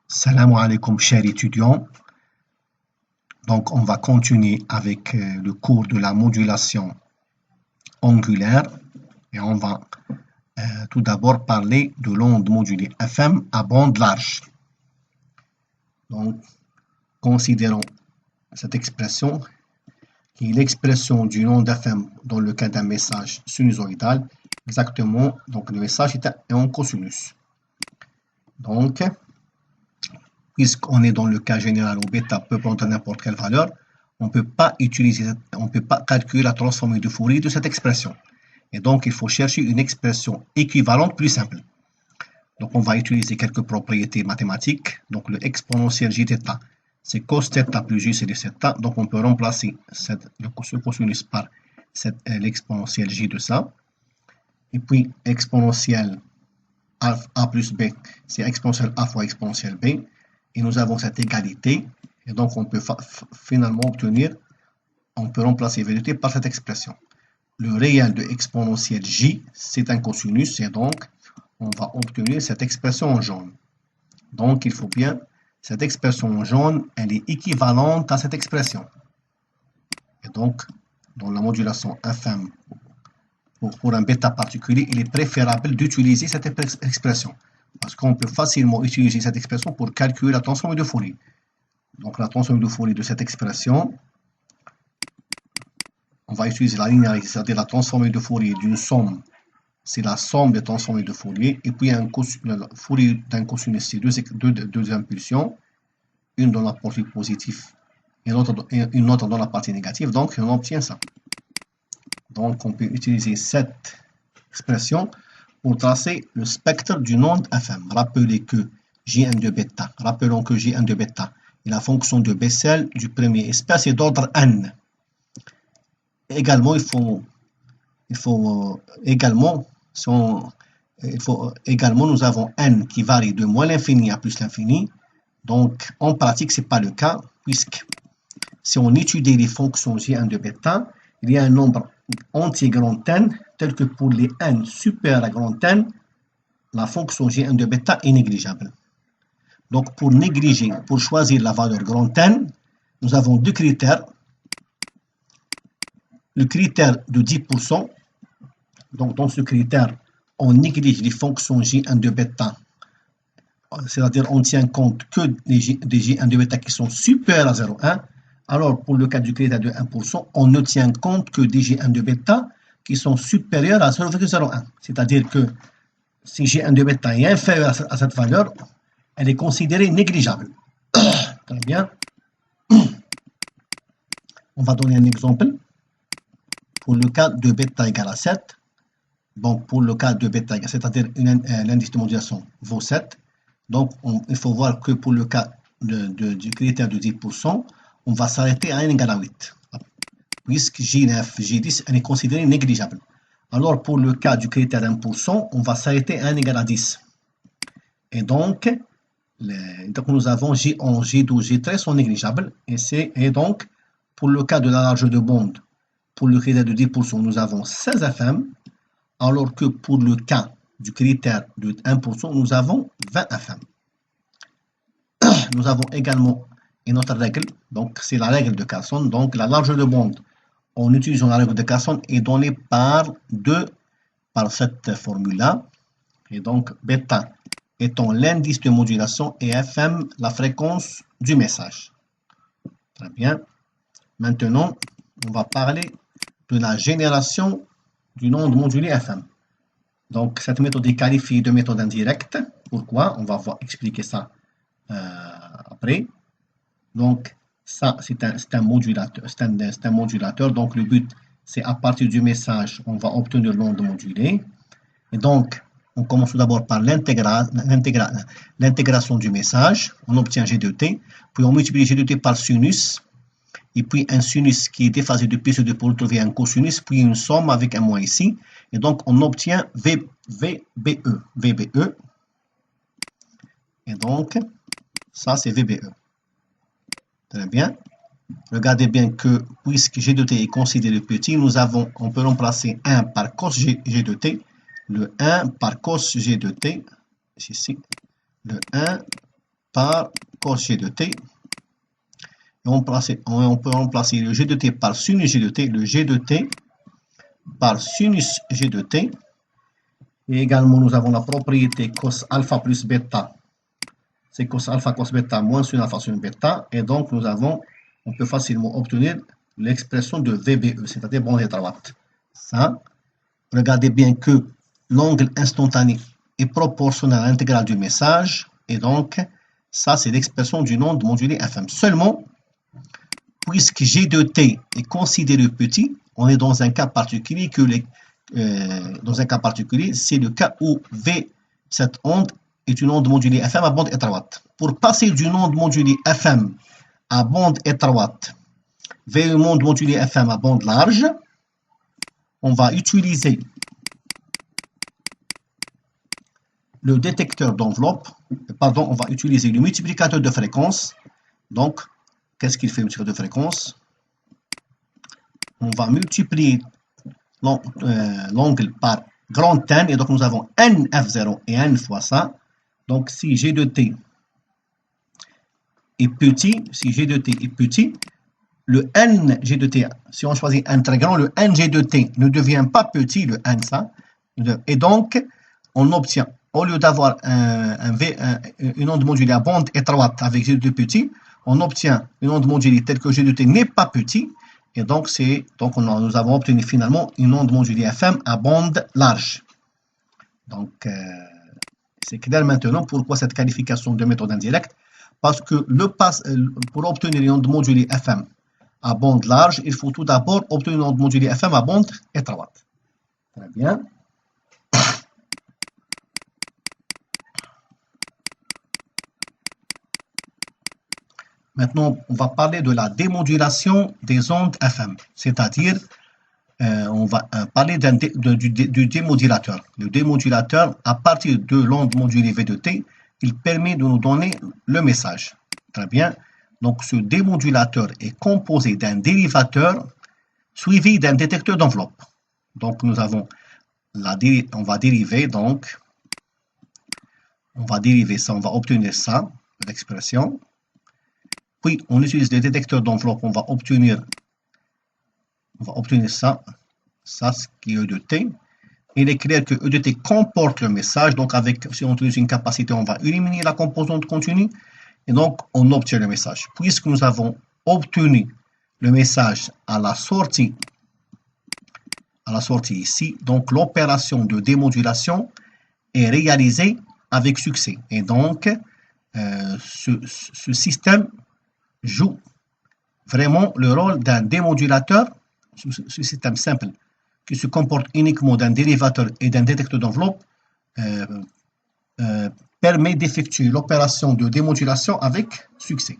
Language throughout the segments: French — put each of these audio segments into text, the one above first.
Salam alaikum, chers étudiants. Donc, on va continuer avec le cours de la modulation angulaire et on va tout d'abord parler de l'onde modulée FM à bande large. Donc, considérons cette expression qui est l'expression d'une onde FM dans le cas d'un message sinusoïdal. Exactement, donc le message est en cosinus. Donc, puisqu'on est dans le cas général où bêta peut prendre n'importe quelle valeur, on ne peut pas calculer la transformée de Fourier de cette expression. Et donc, il faut chercher une expression équivalente plus simple. Donc, on va utiliser quelques propriétés mathématiques. Donc, le exponentiel jθ, c'est cos θ plus j, c'est de θ. Donc, on peut remplacer ce cosinus par l'exponentiel j de ça. Et puis, exponentiel a plus b, c'est exponentiel a fois exponentiel b. Et nous avons cette égalité. Et donc, on peut finalement obtenir, on peut remplacer vérité par cette expression. Le réel de exponentiel j, c'est un cosinus. Et donc, on va obtenir cette expression en jaune. Donc, il faut bien, cette expression en jaune, elle est équivalente à cette expression. Et donc, dans la modulation FM, pour un bêta particulier, il est préférable d'utiliser cette expression. Parce qu'on peut facilement utiliser cette expression pour calculer la transformée de Fourier. Donc, la transformée de Fourier de cette expression, on va utiliser la linéarité, c'est-à-dire la transformée de Fourier d'une somme. C'est la somme des transformées de Fourier. Et puis, le Fourier d'un cosinus, c'est deux impulsions. Une dans la partie positive et une autre dans la partie négative. Donc, on obtient ça. Donc, on peut utiliser cette expression pour tracer le spectre d'une onde FM. Rappelons que Jn de bêta est la fonction de Bessel du premier espèce et d'ordre n. Également, nous avons n qui varie de moins l'infini à plus l'infini. Donc, en pratique, ce n'est pas le cas, puisque si on étudie les fonctions Jn de bêta, il y a un nombre entier grand n, tel que pour les n supérieurs à grand n, la fonction Jn de bêta est négligeable. Donc, pour choisir la valeur grand n, nous avons deux critères. Le critère de 10%, donc dans ce critère, on néglige les fonctions Jn de bêta, c'est-à-dire on tient compte que des Jn de bêta qui sont supérieurs à 0,1. Alors, pour le cas du critère de 1%, on ne tient compte que des Jn de bêta qui sont supérieurs à 0,01. C'est-à-dire que si Jn de bêta est inférieur à cette valeur, elle est considérée négligeable. Très bien. On va donner un exemple. Pour le cas de bêta égale à 7, donc pour le cas de bêta, c'est-à-dire l'indice de modulation vaut 7, donc il faut voir que pour le cas du critère de 10%, on va s'arrêter à n égale à 8, puisque J9, J10, elle est considérée négligeable. Alors pour le cas du critère 1%, on va s'arrêter à n égale à 10. Et donc nous avons J11, J12, J13 sont négligeables. Et donc, pour le cas de la largeur de bande, pour le critère de 10%, nous avons 16 FM, alors que pour le cas du critère de 1%, nous avons 20 FM. Nous avons également une autre règle, donc c'est la règle de Carson. Donc la largeur de bande, en utilisant la règle de Carson, est donnée par cette formule-là. Et donc bêta étant l'indice de modulation et FM la fréquence du message. Très bien. Maintenant, on va parler de la génération d'une onde modulée FM. Donc, cette méthode est qualifiée de méthode indirecte. Pourquoi? On va expliquer ça après. Donc, ça, c'est un modulateur. Donc, le but, c'est à partir du message, on va obtenir l'onde modulée. Et donc, on commence tout d'abord par l'intégration du message. On obtient G de t. Puis, on multiplie G de t par sinus. Et puis un sinus qui est déphasé de P2 pour retrouver un cosinus, puis une somme avec un moins ici. Et donc, on obtient VBE. Et donc, ça, c'est VBE. Très bien. Regardez bien que, puisque G de t est considéré petit, on peut remplacer 1 par cos G de t. Le 1 par cos G de t, ici, de 1 par cos G de t. Et on peut remplacer le G de t par sinus G de t, le G de t par sinus G de t. Et également, nous avons la propriété cos alpha plus bêta. C'est cos alpha cos bêta moins sin alpha sin bêta. Et donc, on peut facilement obtenir l'expression de VBE, c'est-à-dire bande étroite. Ça, regardez bien que l'angle instantané est proportionnel à l'intégrale du message. Et donc, ça, c'est l'expression d'une onde modulée FM. Seulement, puisque G de t est considéré petit, on est dans un cas particulier c'est le cas où V, cette onde, est une onde modulée FM à bande étroite. Pour passer d'une onde modulée FM à bande étroite vers une onde modulée FM à bande large, on va utiliser le détecteur d'enveloppe, on va utiliser le multiplicateur de fréquence. Donc, qu'est-ce qu'il fait le multiplicateur de fréquence? On va multiplier l'angle par grand N, et donc nous avons N F0 et N fois ça. Donc, si G de t est petit, le N G de t, si on choisit N très grand, le N G de t ne devient pas petit, le N ça, et donc on obtient, au lieu d'avoir une onde modulée à bande étroite avec G de t petit, on obtient une onde modulée telle que G de t n'est pas petit, et donc nous avons obtenu finalement une onde modulée FM à bande large. Donc, c'est clair maintenant pourquoi cette qualification de méthode indirecte. Parce que pour obtenir une onde modulée FM à bande large, il faut tout d'abord obtenir une onde modulée FM à bande étroite. Très bien. Maintenant, on va parler de la démodulation des ondes FM, c'est-à-dire on va parler du démodulateur. Le démodulateur, à partir de l'onde modulée V de t, il permet de nous donner le message. Très bien. Donc, ce démodulateur est composé d'un dérivateur suivi d'un détecteur d'enveloppe. Donc, on va dériver ça, on va obtenir ça, l'expression. Puis, on utilise le détecteur d'enveloppe, on va obtenir ça, ce qui est E de t. Il est clair que E de t comporte le message, donc si on utilise une capacité, on va éliminer la composante continue, et donc on obtient le message. Puisque nous avons obtenu le message à la sortie ici, donc l'opération de démodulation est réalisée avec succès. Et donc, ce système joue vraiment le rôle d'un démodulateur. Ce système simple qui se comporte uniquement d'un dérivateur et d'un détecteur d'enveloppe permet d'effectuer l'opération de démodulation avec succès.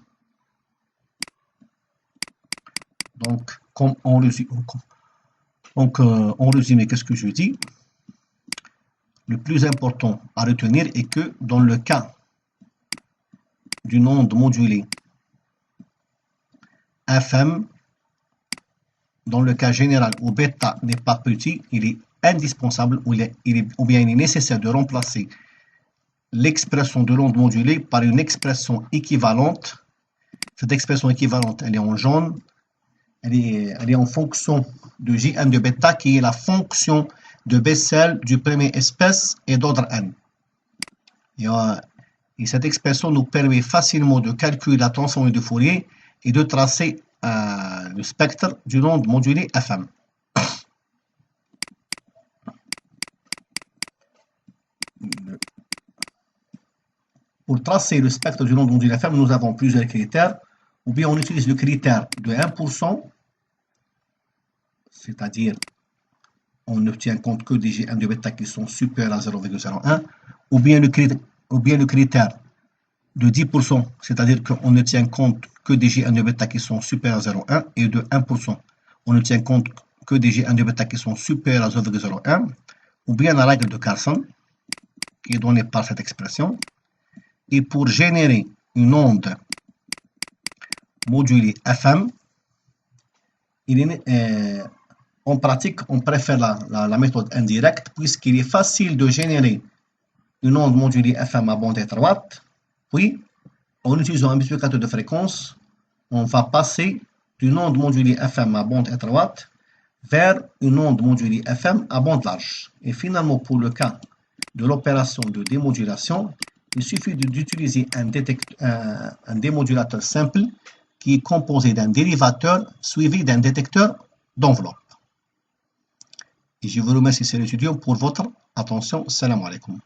Donc, en résumé, qu'est-ce que je dis? Le plus important à retenir est que dans le cas d'une onde modulée FM, dans le cas général où bêta n'est pas petit, il est indispensable ou bien il est nécessaire de remplacer l'expression de l'onde modulée par une expression équivalente. Cette expression équivalente, elle est en jaune, elle est en fonction de Jn de bêta qui est la fonction de Bessel du premier espèce et d'ordre n. Et cette expression nous permet facilement de calculer la transformée de Fourier et de tracer le spectre d'une onde modulée FM. Pour tracer le spectre d'une onde modulée FM, nous avons plusieurs critères. Ou bien on utilise le critère de 1%, c'est-à-dire on ne tient compte que des Gn de bêta qui sont supérieurs à 0,01, ou bien le critère de 10%, c'est-à-dire qu'on ne tient compte que des Gn de bêta qui sont supérieurs à 0,1, et de 1%, on ne tient compte que des Gn de bêta qui sont supérieurs à 0,01, ou bien la règle de Carson, qui est donnée par cette expression. Et pour générer une onde modulée FM, en pratique, on préfère la méthode indirecte, puisqu'il est facile de générer une onde modulée FM à bande étroite, puis en utilisant un multiplicateur de fréquence, on va passer d'une onde modulée FM à bande étroite vers une onde modulée FM à bande large. Et finalement, pour le cas de l'opération de démodulation, il suffit d'utiliser un démodulateur simple qui est composé d'un dérivateur suivi d'un détecteur d'enveloppe. Et je vous remercie, chers étudiants, pour votre attention. Salam alaikum.